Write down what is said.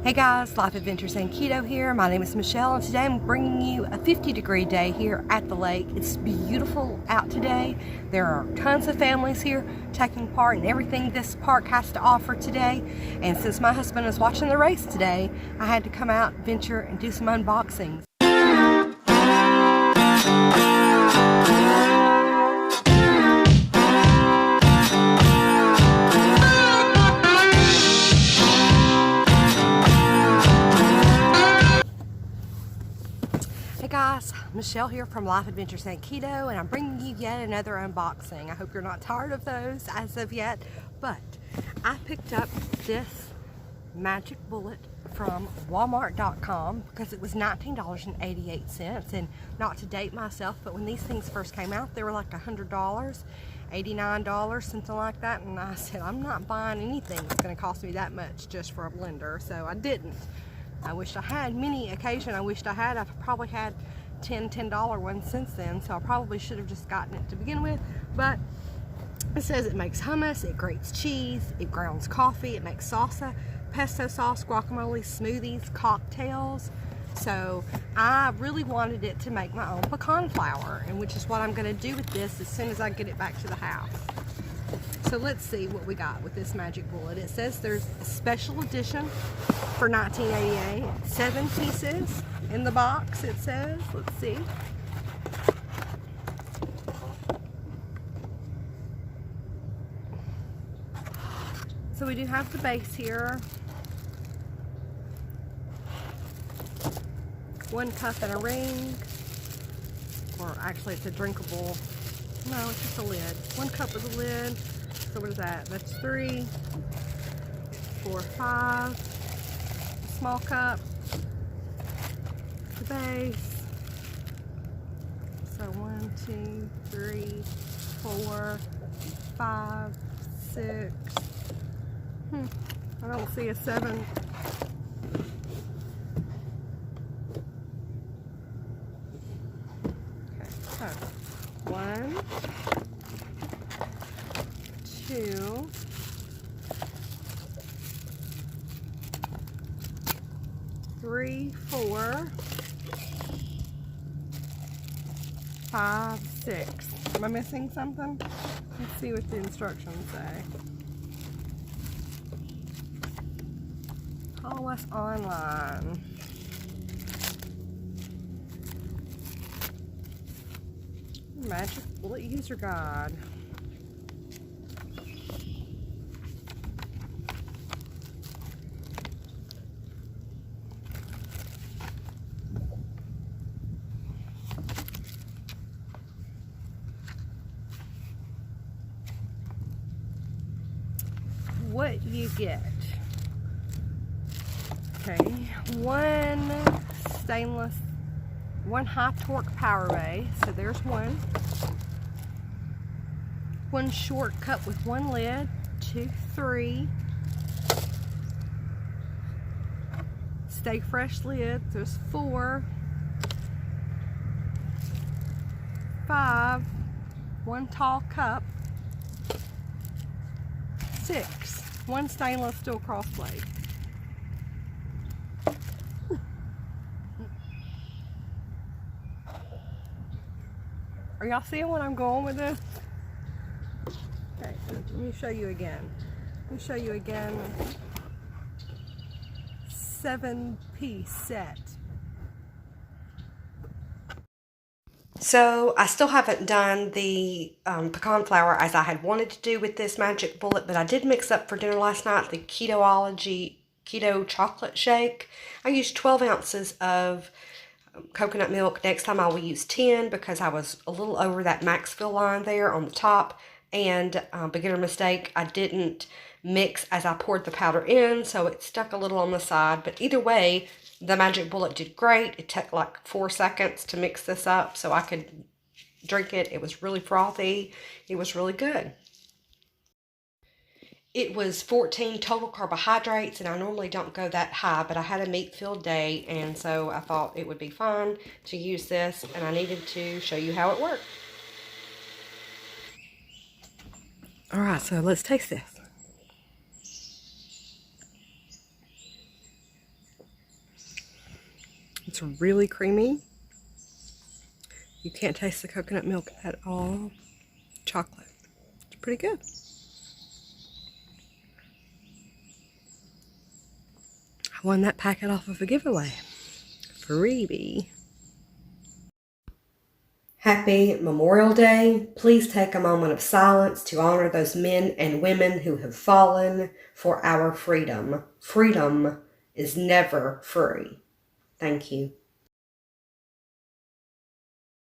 Hey guys, Life Adventures and Keto here. My name is Michelle and today I'm bringing you a 50-degree day here at the lake. It's beautiful out today. There are tons of families here taking part in everything this park has to offer today. And since my husband is watching the race today, I had to come out, venture, and do some unboxings. Hey guys, Michelle here from Life Adventures and Keto, and I'm bringing you yet another unboxing. I hope you're not tired of those as of yet, but I picked up this magic bullet from Walmart.com because it was $19.88, and not to date myself, but when these things first came out, they were like $100, $89, something like that, and I said, I'm not buying anything that's going to cost me that much just for a blender, so I didn't. I wished I had. Many occasions I wished I had. I've probably had $10 ones since then, so I probably should have just gotten it to begin with. But it says it makes hummus, it grates cheese, it grounds coffee, it makes salsa, pesto sauce, guacamole, smoothies, cocktails. So I really wanted it to make my own pecan flour, and which is what I'm going to do with this as soon as I get it back to the house. So let's see what we got with this magic bullet. It says there's a special edition for $19.88. 7 pieces in the box, it says. Let's see. So we do have the base here. 1 cup and a ring. Or actually it's a drinkable. No, it's just a lid. 1 cup with a lid. So what is that? That's 3, 4, 5. A small cup. The base. So 1, 2, 3, 4, 5, 6. I don't see a 7. Okay, so 1, 2, 3, 4, 5, 6. Am I missing something? Let's see what the instructions say. Call us online. Magic bullet user guide. What you get. Okay, 1 stainless, 1 high torque power base, so there's 1. 1 short cup with 1 lid, 2, 3. Stay fresh lid, there's 4. 5. 1 tall cup. 6. 1 stainless steel cross blade. Are y'all seeing what I'm going with this? Okay, let me show you again. Let me show you again. 7-piece set. So I still haven't done the pecan flour as I had wanted to do with this magic bullet, but I did mix up for dinner last night the Ketologie keto chocolate shake. I used 12 ounces of coconut milk. Next time I will use 10 because I was a little over that max fill line there on the top, and beginner mistake, I didn't mix as I poured the powder in, so it stuck a little on the side. But either way, the magic bullet did great. It took like 4 seconds to mix this up so I could drink it. It was really frothy. It was really good. It was 14 total carbohydrates, and I normally don't go that high, but I had a meat-filled day, and so I thought it would be fun to use this, and I needed to show you how it worked. All right, so let's taste this. It's really creamy. You can't taste the coconut milk at all. Chocolate. It's pretty good. I won that packet off of a giveaway. Freebie. Happy Memorial Day. Please take a moment of silence to honor those men and women who have fallen for our freedom. Freedom is never free. Thank you.